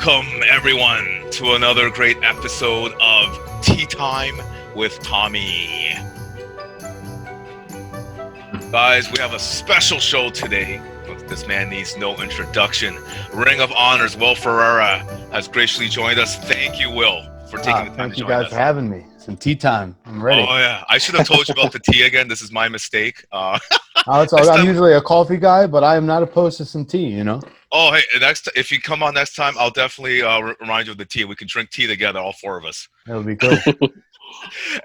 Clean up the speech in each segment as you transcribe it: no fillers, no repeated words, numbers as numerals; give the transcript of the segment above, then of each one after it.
Welcome, everyone, to another great episode of Tea Time with Tommy. Guys, we have a special show today. This man needs no introduction. Ring of Honor's Will Ferrara has graciously joined us. Thank you, Will, for taking the time to join us. Thank you guys for having me. Some tea time. I'm ready. Oh, yeah. I should have told you about the tea again. This is my mistake. I'm usually a coffee guy, but I am not opposed to some tea, you know? Oh, hey, if you come on next time, I'll definitely remind you of the tea. We can drink tea together, all four of us. That would be cool.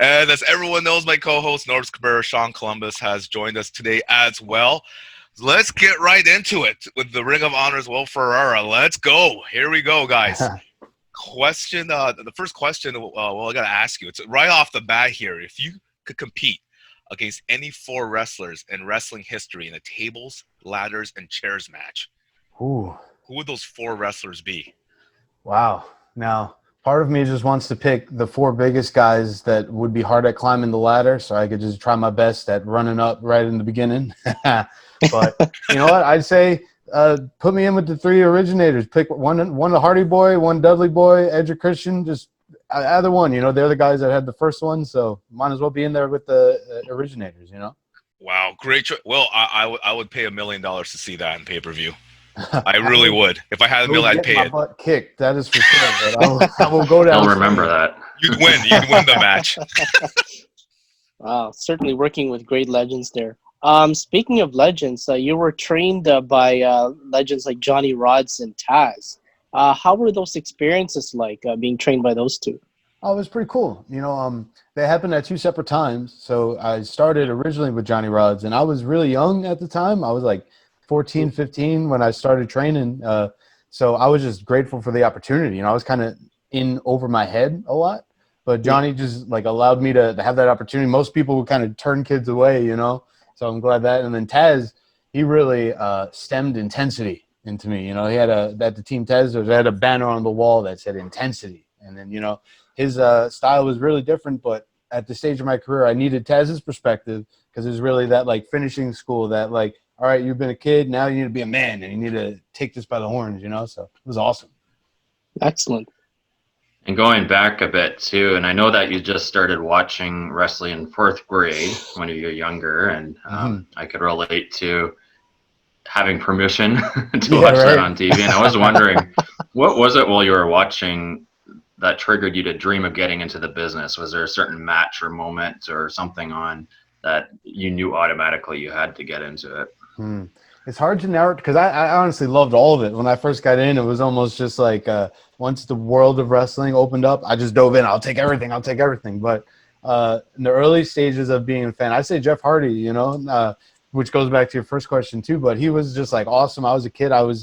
And as everyone knows, my co-host, NORBZ CABRERA, Sean Columbus, has joined us today as well. Let's get right into it with the Ring of Honor's Will Ferrara. Let's go. Here we go, guys. The first question, well, I got to ask you. It's right off the bat here. If you could compete against any four wrestlers in wrestling history in a tables, ladders, and chairs match, Ooh. who would those four wrestlers be? Wow. Now, part of me just wants to pick the four biggest guys that would be hard at climbing the ladder, so I could just try my best at running up right in the beginning. But you know what? I'd say put me in with the three originators. Pick one the Hardy Boy, one Dudley Boy, Edge or Christian. Just either one. You know, they're the guys that had the first one, so might as well be in there with the originators. You know. Wow, great choice. Well, I would pay $1 million to see that in pay-per-view. I really would. If I had $1 million, I'd pay it. Butt kicked, that is for sure. But I will go down. I'll remember that. You'd win. You'd win the match. Wow, certainly working with great legends there. Speaking of legends, you were trained by legends like Johnny Rodz and Taz. How were those experiences like being trained by those two? Oh, it was pretty cool. You know, they happened at two separate times. So I started originally with Johnny Rodz, and I was really young at the time. I was like 14, 15 when I started training. So I was just grateful for the opportunity. You know, I was kind of in over my head a lot, but Johnny just like allowed me to have that opportunity. Most people would kind of turn kids away, you know. So I'm glad that. And then Taz, he really stemmed intensity into me. You know, he had at the Team Taz, they had a banner on the wall that said intensity. And then, you know, his style was really different. But at the stage of my career, I needed Taz's perspective because it was really that like finishing school that like, all right, you've been a kid, now you need to be a man and you need to take this by the horns, you know? So it was awesome. Excellent. And going back a bit too, and I know that you just started watching wrestling in 4th grade when you were younger, and I could relate to having permission to watch that on TV. And I was wondering, what was it while you were watching that triggered you to dream of getting into the business? Was there a certain match or moment or something on that you knew automatically you had to get into it? It's hard to narrow because I honestly loved all of it. When I first got in, it was almost just like once the world of wrestling opened up, I just dove in. I'll take everything. But in the early stages of being a fan, I say Jeff Hardy, you know, which goes back to your first question too. But he was just like awesome. I was a kid. I was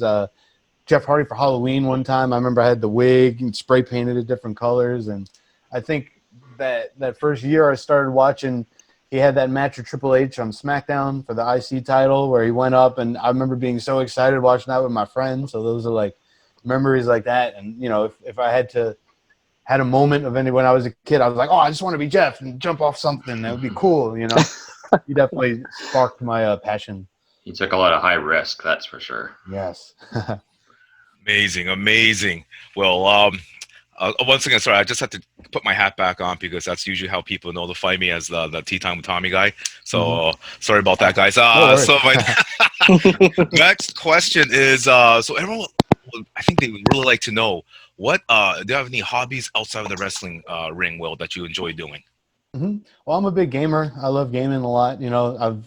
Jeff Hardy for Halloween one time. I remember I had the wig and spray painted it different colors. And I think that first year I started watching, he had that match with Triple H on SmackDown for the IC title where he went up, and I remember being so excited watching that with my friends. So those are like memories like that. And, you know, if I had a moment of when I was a kid, I was like, oh, I just want to be Jeff and jump off something. That would be cool, you know. He definitely sparked my passion. You took a lot of high risk, that's for sure. Yes. Amazing. Well, once again, sorry, I just had to put my hat back on because that's usually how people notify me as the Tea Time with Tommy guy. So sorry about that, guys. So my next question is, so everyone, I think they would really like to know, what do you have any hobbies outside of the wrestling ring, Will, that you enjoy doing? Well, I'm a big gamer. I love gaming a lot. You know,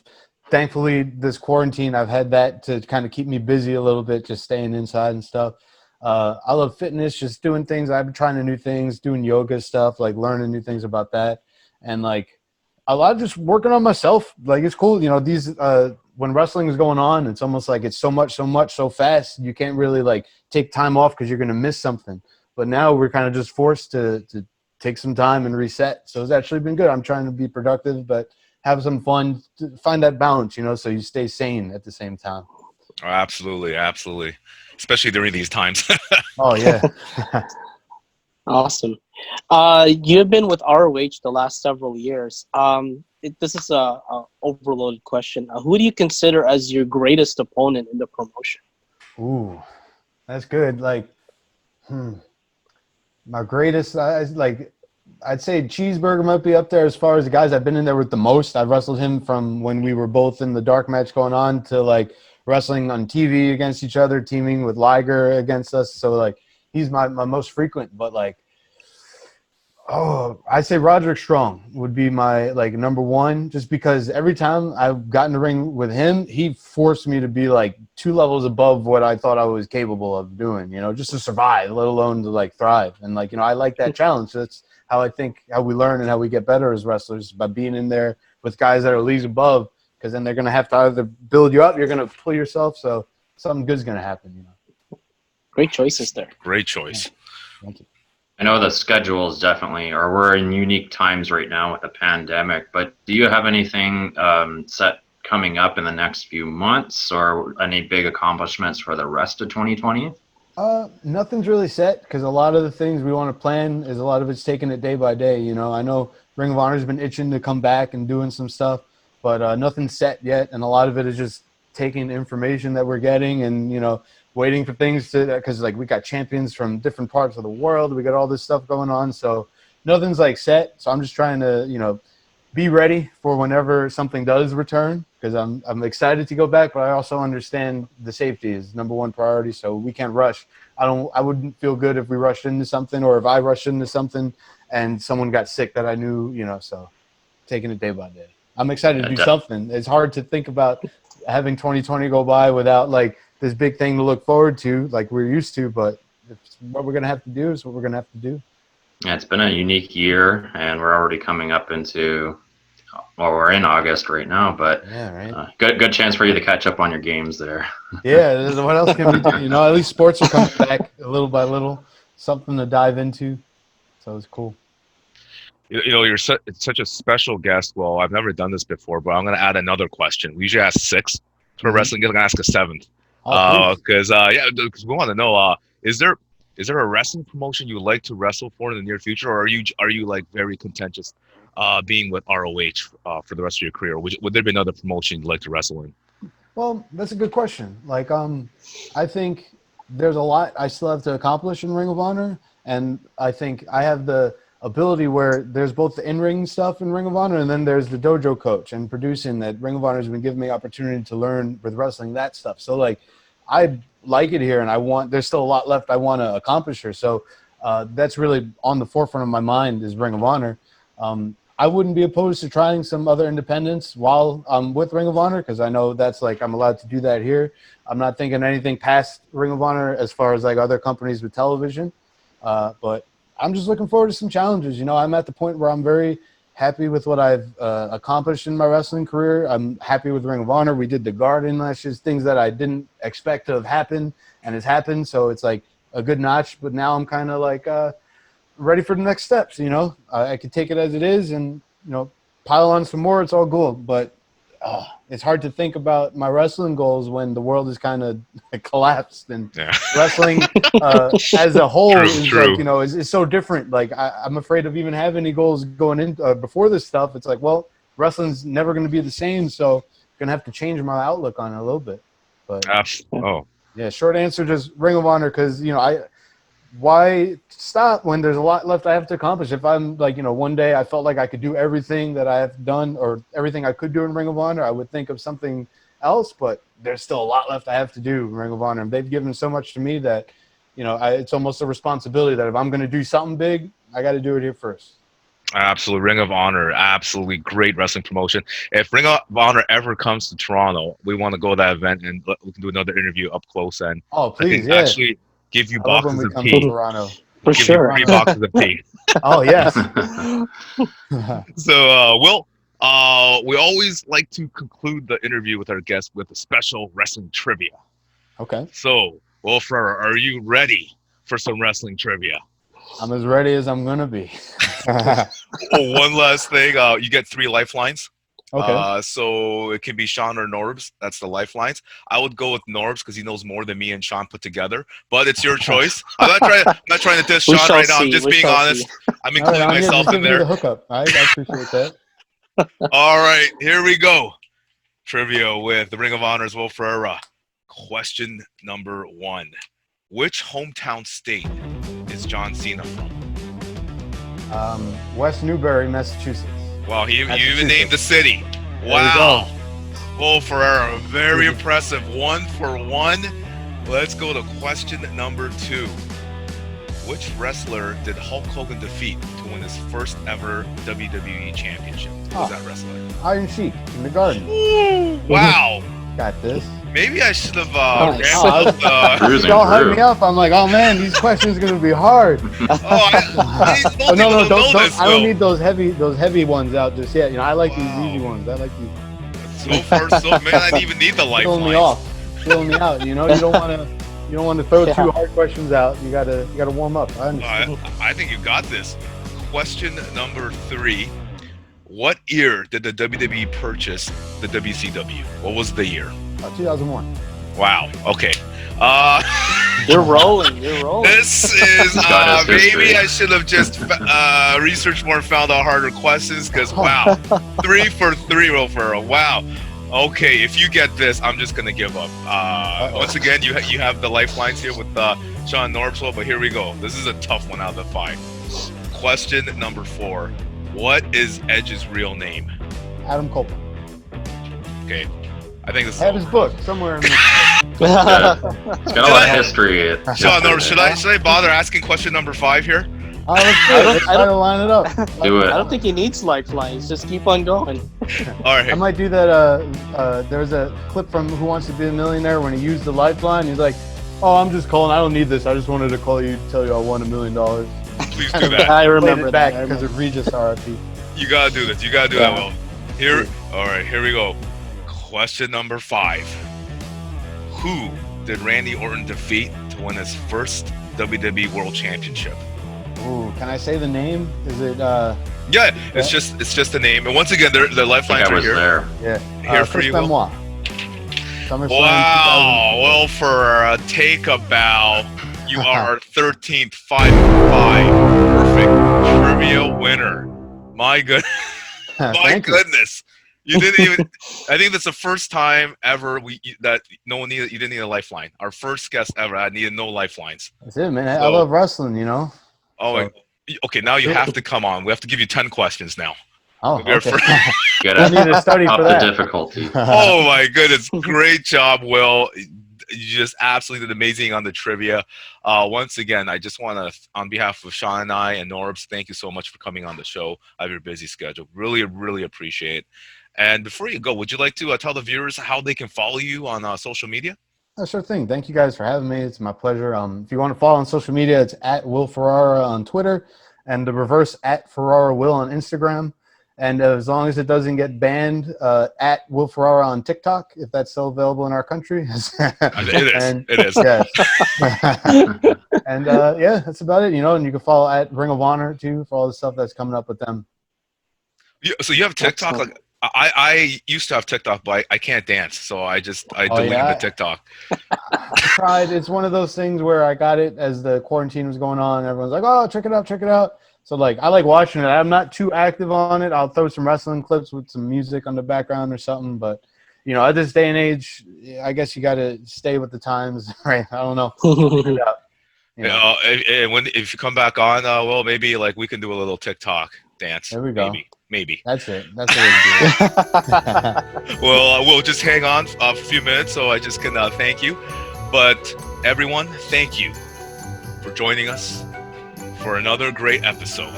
thankfully this quarantine, I've had that to kind of keep me busy a little bit, just staying inside and stuff. I love fitness, just doing things. I've been trying new things, doing yoga stuff, like learning new things about that. And like a lot of just working on myself. Like it's cool. You know, these, when wrestling is going on, it's almost like it's so much, so fast. You can't really like take time off because you're going to miss something. But now we're kind of just forced to take some time and reset. So it's actually been good. I'm trying to be productive, but have some fun, to find that balance, you know, so you stay sane at the same time. Oh, absolutely. Absolutely. Especially during these times. Oh, yeah. Awesome. You've been with ROH the last several years. This is a overloaded question. Who do you consider as your greatest opponent in the promotion? Ooh, that's good. Like, My greatest, I'd say Cheeseburger might be up there as far as the guys I've been in there with the most. I've wrestled him from when we were both in the dark match going on to like wrestling on TV against each other, teaming with Liger against us. So like he's my most frequent, but like, I'd say Roderick Strong would be my like number one, just because every time I've gotten in the ring with him, he forced me to be like 2 levels above what I thought I was capable of doing, you know, just to survive, let alone to like thrive. And like, you know, I like that challenge. That's how I think how we learn and how we get better as wrestlers, by being in there with guys that are leagues above, because then they're going to have to either build you up, you're going to pull yourself. So something good's going to happen, you know. Great choices there. Great choice. Thank you. I know the schedule is definitely, or we're in unique times right now with the pandemic, but do you have anything set coming up in the next few months, or any big accomplishments for the rest of 2020? Nothing's really set, because a lot of the things we want to plan is a lot of it's taking it day by day. You know, I know Ring of Honor's been itching to come back and doing some stuff, but nothing's set yet. And a lot of it is just taking information that we're getting and, you know, waiting for things to, because like we got champions from different parts of the world. We got all this stuff going on. So nothing's like set. So I'm just trying to, you know, be ready for whenever something does return, because I'm excited to go back, but I also understand the safety is number one priority. So we can't rush. I wouldn't feel good if we rushed into something, or if I rushed into something and someone got sick that I knew, you know, so taking it day by day. I'm excited to do something. It's hard to think about having 2020 go by without like this big thing to look forward to like we're used to, but it's what we're going to have to do is what we're going to have to do. Yeah, it's been a unique year, and we're already coming up into, well, we're in August right now, but yeah, right. Good chance for you to catch up on your games there. Yeah, what else can we do? You know, at least sports are coming back a little by little, something to dive into. So it's cool. You know, you're such a special guest. Well, I've never done this before, but I'm going to add another question. We usually ask 6 for wrestling. I'm going to ask a 7th. Because we want to know, is there a wrestling promotion you would like to wrestle for in the near future, or are you like very contentious being with ROH for the rest of your career? Would there be another promotion you'd like to wrestle in? Well, that's a good question. Like, I think there's a lot I still have to accomplish in Ring of Honor, and I think I have the ability where there's both the in-ring stuff in Ring of Honor, and then there's the dojo coach and producing that Ring of Honor has been giving me opportunity to learn with wrestling, that stuff. So like, I like it here, and there's still a lot left I want to accomplish here. So that's really on the forefront of my mind is Ring of Honor. I wouldn't be opposed to trying some other independents while I'm with Ring of Honor, because I know that's like, I'm allowed to do that here. I'm not thinking anything past Ring of Honor as far as like other companies with television. But I'm just looking forward to some challenges. You know, I'm at the point where I'm very happy with what I've accomplished in my wrestling career. I'm happy with Ring of Honor. We did the Garden last year, things that I didn't expect to have happened, and it's happened. So it's like a good notch. But now I'm kind of like ready for the next steps. You know, I could take it as it is, and you know, pile on some more. It's all good. But it's hard to think about my wrestling goals when the world is kind of collapsed, and wrestling as a whole is like, you know, is so different. Like I'm afraid of even having any goals going in before this stuff. It's like, well, wrestling's never going to be the same, so I'm going to have to change my outlook on it a little bit. But yeah, short answer, just Ring of Honor, because, you know, why stop when there's a lot left I have to accomplish? If I'm like, you know, one day I felt like I could do everything that I have done, or everything I could do in Ring of Honor, I would think of something else, but there's still a lot left I have to do in Ring of Honor. And they've given so much to me that, you know, it's almost a responsibility that if I'm going to do something big, I got to do it here first. Absolutely. Ring of Honor, absolutely great wrestling promotion. If Ring of Honor ever comes to Toronto, we want to go to that event, and we can do another interview up close. And please, actually give you boxes of tea. For sure. Give you 3 boxes of tea. Oh, yes. So, Will, we always like to conclude the interview with our guests with a special wrestling trivia. Okay. So, Will Ferrara, are you ready for some wrestling trivia? I'm as ready as I'm going to be. One last thing. You get 3 lifelines. Okay. So it can be Sean or NORBZ. That's the lifelines. I would go with NORBZ because he knows more than me and Sean put together. But it's your choice. I'm not trying to diss Sean right now. I'm just being honest. I'm including myself in there. The hookup. I appreciate that. All right, here we go. Trivia with the Ring of Honor's Will Ferrara. Question number 1. Which hometown state is John Cena from? West Newbury, Massachusetts. Wow, you even Massachusetts. named the city. we Wow. Will Ferrara, very impressive. 1 for 1. Let's go to question number 2. Which wrestler did Hulk Hogan defeat to win his first ever WWE Championship? Who was that wrestler? Iron Sheik in the Garden. Ooh, wow. Got this. Maybe I should have Nice. ramped up the... Cruising Y'all hype through. me up. I'm like, oh man, these questions are gonna be hard. Oh, No, don't. I don't need those heavy ones out just yet. You know, I like these easy ones. I like these. So first, man, I didn't even need the Filling me lifelines. off, filling me out. You know, you don't want to throw too hard questions out. You gotta warm up. I understand. I think you got this. Question number 3. What year did the WWE purchase the WCW? What was the year? 2001. Wow. Okay. You're rolling. You're rolling. This is Got his maybe history. I should have just researched more, found out harder questions. Because wow, 3 for 3, Will Ferrara. Wow. Okay, if you get this, I'm just gonna give up. Once again, you have the lifelines here with Sean NORBZ, but here we go. This is a tough one out of the 5. Question number 4. What is Edge's real name? Adam Copeland. Okay, I think this is I have his over. book somewhere in the It's got a lot of history. Sean NORBZ, should I bother asking question number 5 here? Oh, let's do it. Let's try to line it up. Do it. I don't think he needs lifelines. Just keep on going. All right. I might do that. There's a clip from Who Wants to Be a Millionaire when he used the lifeline. He's like, "Oh, I'm just calling. I don't need this. I just wanted to call you to tell you I won $1 million." Please do that. I Played remember it back that. I because remember. of Regis RIP. You gotta do this. You gotta do that, Will. Here. All right. Here we go. Question number 5. Who did Randy Orton defeat to win his first WWE World Championship? Ooh, can I say the name? Is it? Yeah, it's just a name. And once again, the I think lifelines I are was here. there. Yeah. Here for Chris you, Will. Benoit. SummerSlam Wow, 2000. Will Ferrara, take a bow. You are our 13th 5-5 perfect trivia winner. My good, my Thank you. goodness, you didn't even. I think that's the first time ever that no one needed. You didn't need a lifeline. Our first guest ever had needed no lifelines. That's it, man. I So- love wrestling. You know. Oh, okay. Now you have to come on. We have to give you 10 questions now. Oh, Your okay. first- Good I at need to study up for the that. difficulty. Oh my goodness, great job, Will. You just absolutely did amazing on the trivia. Once again, I just want to, on behalf of Sean and I and NORBZ, thank you so much for coming on the show. I have your busy schedule. Really, really appreciate it. And before you go, would you like to tell the viewers how they can follow you on social media? Sure thing. Thank you guys for having me. It's my pleasure. If you want to follow on social media, it's at Will Ferrara on Twitter and the reverse at Ferrara Will on Instagram. And as long as it doesn't get banned, at Will Ferrara on TikTok, if that's still available in our country. It is. And- It is. Yes. And yeah, that's about it. You know, and you can follow at Ring of Honor too for all the stuff that's coming up with them. So you have TikTok? Excellent. Like I used to have TikTok, but I can't dance, so I deleted yeah? the TikTok. I tried. It's one of those things where I got it as the quarantine was going on. Everyone's like, "Oh, check it out, check it out." So like, I like watching it. I'm not too active on it. I'll throw some wrestling clips with some music on the background or something. But you know, at this day and age, I guess you got to stay with the times, right? I don't know. You know. If you come back on, well, maybe like we can do a little TikTok dance. There we go. Maybe. That's it. That's the way to do it. Well, we'll just hang on for a few minutes, so I just can thank you. But everyone, thank you for joining us for another great episode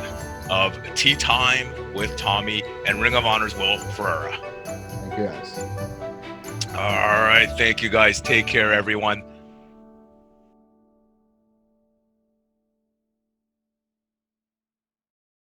of Tea Time with Tommy and Ring of Honor's Will Ferrara. Thank you guys. All right, thank you guys. Take care, everyone.